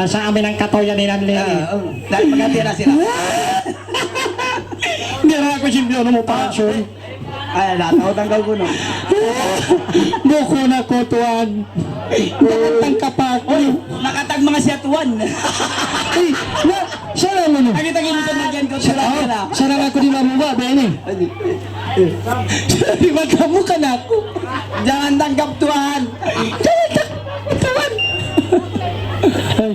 Sa amin ang katoya ni Nanli. Dahil magati na sila. Hindi na ako simpiyon mo passion. Ay, nataw tanggal ko no. Buko na ko tuwan. Nakatang kapak. Nakatag mga siyatuan. Ay, na, siya lang ano. Nakita-kita mo sa nagyan ko sila na. Siya lang ako di mabuwa, Benny. Di ba kamu ka na ako? Jangan tanggap tuan. Jangan tanggap tuan. Ay.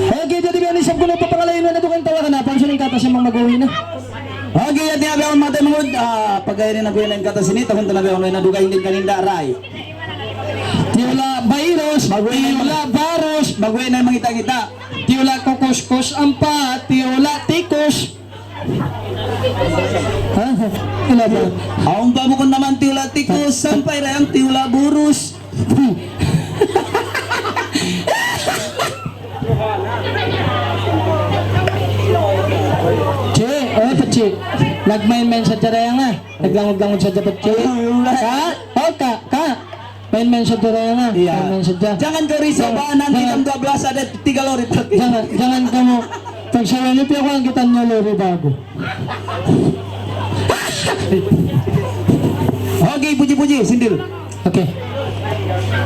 Okay, jadi biar isap ko na papangalayin na ito kang tawa ka na. Pansin yung kata siya mga mag-uwi na. Okay, at niya ako matay mangod. Pagkain na kuya ng kata sinita, kung talaga ako na dugay hindi kaninda aray. Tiwala virus, tiwala baros, Baguhin na mga kita-kita. tiwala kukus-kus ampa, tiwala tikus. Ha? Wala ba? Ang babo ko naman tiwala tikus, sampay rayang tiwala burus. Che, oh pachi. Nagmain-main sa jaraya nga. Naglangog-langog sa jabat che. Ka? Oh ka. Main-main sa jaraya nga. Main-main sa jaraya. Jangan kau risau bahanan kita 12 ada 3 lori parkir. Jangan kamu. Pag sabi niyo, piya ko ang kitan niyo lori bago. Okay, puji-puji, sindil. Okay.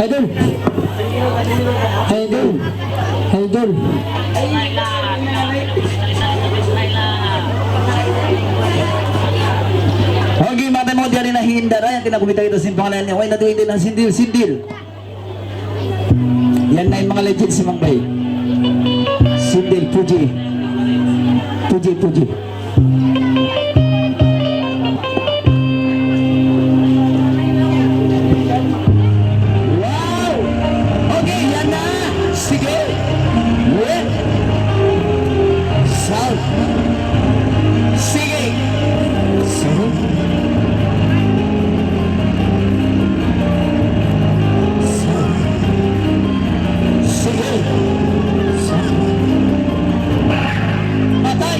Idol. Okay, mata mo diyan na hindara yang kinakubita kita sin pangalan niya. Why na tuwitin ang sindil. Yan na yung mga legit si Mang Bay. Sindil, puji. Wow! Okay, yan na! Sige! Wait! South! Sige! South! Sige! South! Patay!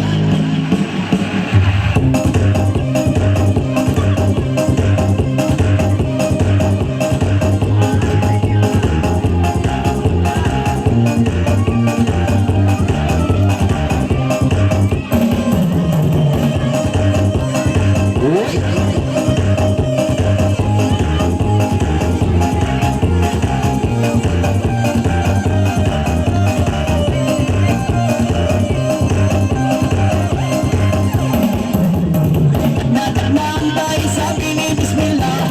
Nagmambay sabi ni Bismillah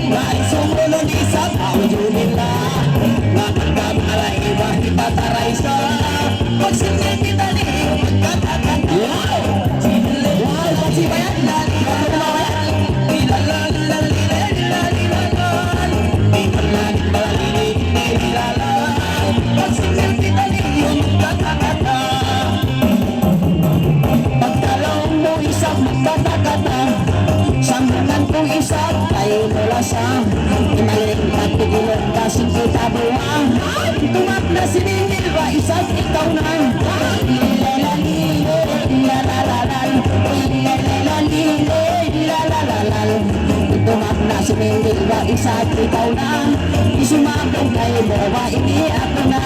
Nais sumunod isa Alhamdulillah Nakagamaray iba kita taray sa Pagsinsin kita ni Magkatakan Wow! Wow! Pasibayan lali Pagsinsin kita ni Magkatakan Pagkalaw mo isang magkatakata Sambungan kong isang tayo mula sa Imaling at pigilong kasing kita buwang Tumak na siningil ba isang ikaw na Ilalalilo, ilalalal Ilalalilo, ilalalal Tumak na siningil ba isang ikaw na Isumabog kayo mo ba hindi ako na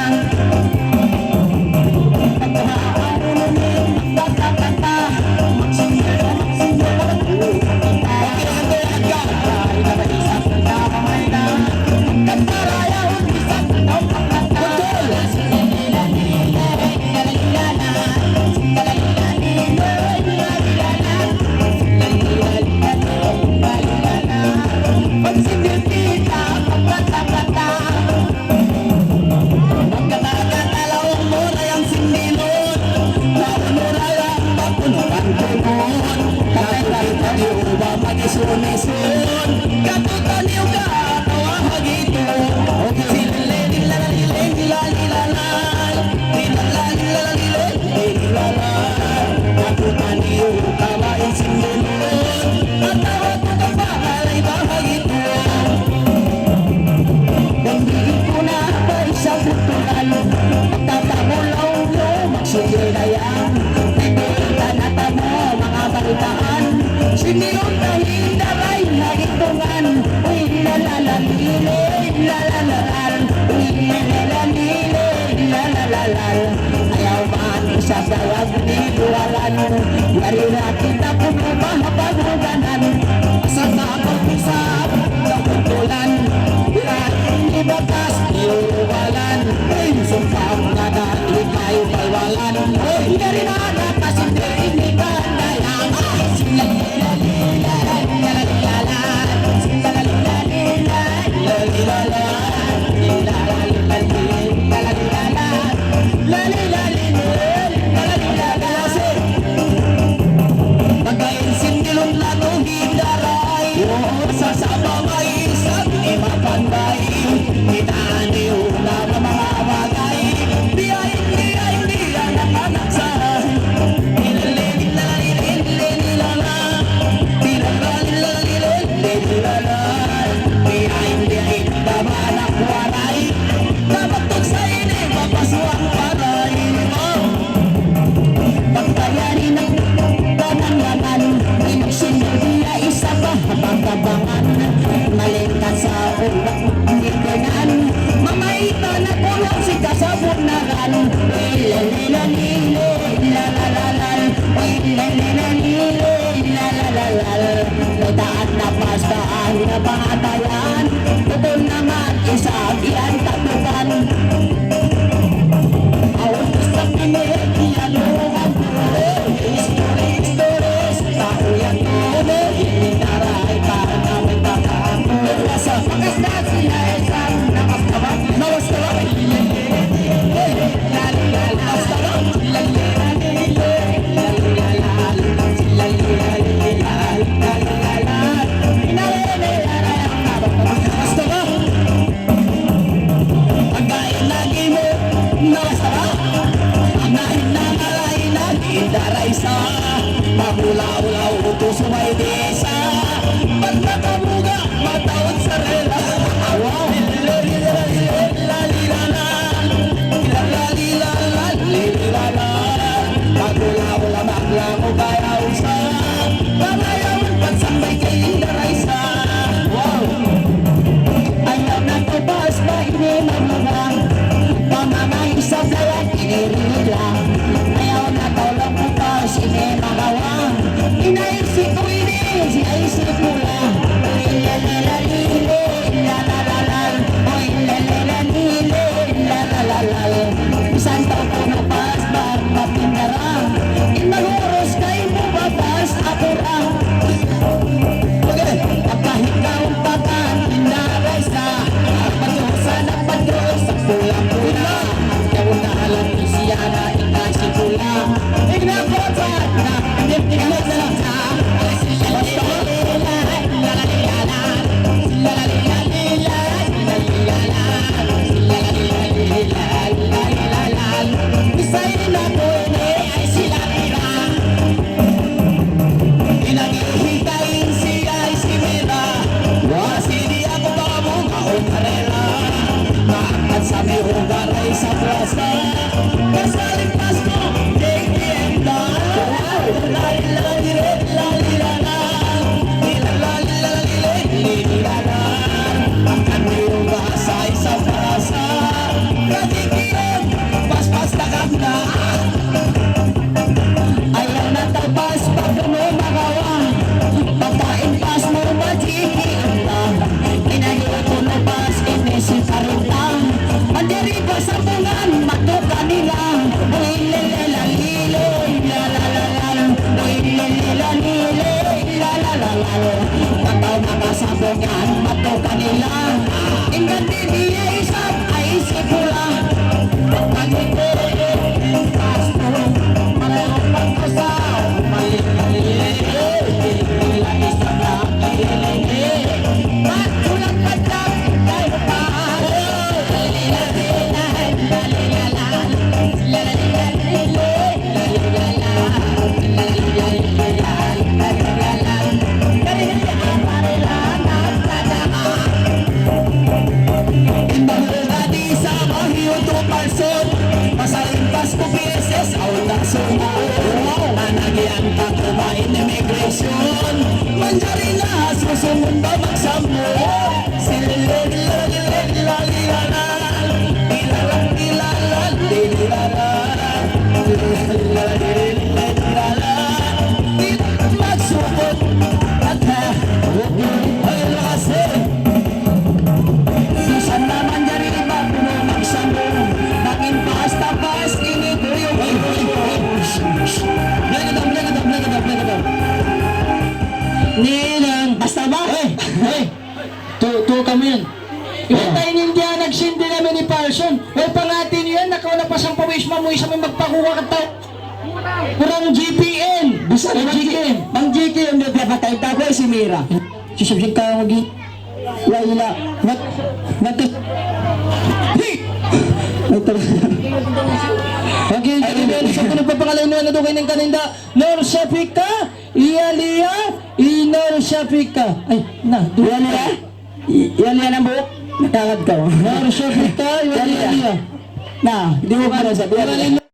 Sinilong dahil daray na itungan Uy, lalalali la la la la, la la la la, ayaw man isa sa wagniluwalan, yari na kita pumahapaguganan, sa kapag-usap ng kutulan, hindi batas iuwalan, sumpang na dahil kayo palwalan, yari na natas hindi ka dayang, sila lila lila lila lila sila lila lila lila lila lila Pagkain sindilong lanuhin daray sa mga isang imapanday Kitaan niyo na mga bagay Biyay nakanaksan Nilalilala Nilalilala Biyay namanakwaray Nabatok sa ini Papaswang paray Pagkayarin ng tanang-langan Inagsindiya isa pa Pagkabangan Malingkat sa ulang Nikanan Mamaita na pulang si kasabunaran Ilalilalo Ilalalal Ilalalilo Ilalalal Nagdaan na pastaan na pangatayan Tutol naman isang iyan tatutan Awas sa pinig Iyaluhan Stories Tao yan tuloy Initaray para namin takamo Sa pagkasdat siya isang nakastabat Nawastabat Daray sa Magulaw-law ito sumay desa Pag nakamuga Mataon sa rela Wow Magulaw-law Maglaw Bayaw sa Bayaw Pagsambay kay daray sa Wow Ayaw na to basta Ini mamugang Pamamay sa kaya Kinirila Ayaw na tolong pupas Ini magawang Inaisip ko ini Si aisip mula Ilalalilo Ilalalal Ilalalilo Ilalalal Isang taon ko na pas Bag mapindarang Inahuros kay mo batas Ako lang Kapahikaw pakan Inaray sa Patusan ang patros Sa pulang-pulang Yaw na alam siya na ikasip pula Ignapotad na Ignapotad na lang sa Basta Isayin na po ay sila nila Inaghihitayin siya ay si Mira Wasidi ako baka mo kaunarela Maangkat sa may hugaray sa plaza Kasaling pasto, JTM na Makan mo yung basay sa plaza Katikiran, paspas na ganda Ayaw na tapas pag mo magawa Pagkain pas mo majikian lang Inahiwa ko na pas inisip karutang Mandiri pa sa bungan matuka nila Ilalalilo ilalalal Ilalalilo ilalalal Pataw na ka sa bungan matuka nila Ingan didiya isap ay isipula Pagkakit pasto Marayong pagkasaw Malilililo Ilila isap na ililili Patulang patak Tayo pare tayo India, nagsindi namin ni Parson. Well, pangatin nyo yan, nakaw na pa sa pawis mamuhi sa may magpakuha ka tao. Kurang GPN. Bisa Ay, na GPN. Mang GK yung nagpapatay tako ay si Mira. Sisabsig ka magi. Wala. Okay, jadi sa kuno papangalanuan na dugay ng kaninda. Nor Shafika, Iyalia, Inor Shafika. Ay, na, Yan nila? Yan ang buhok? Nakangad ka. Nor Shafika, Iyalia. Na, hindi mo pa nasabihan.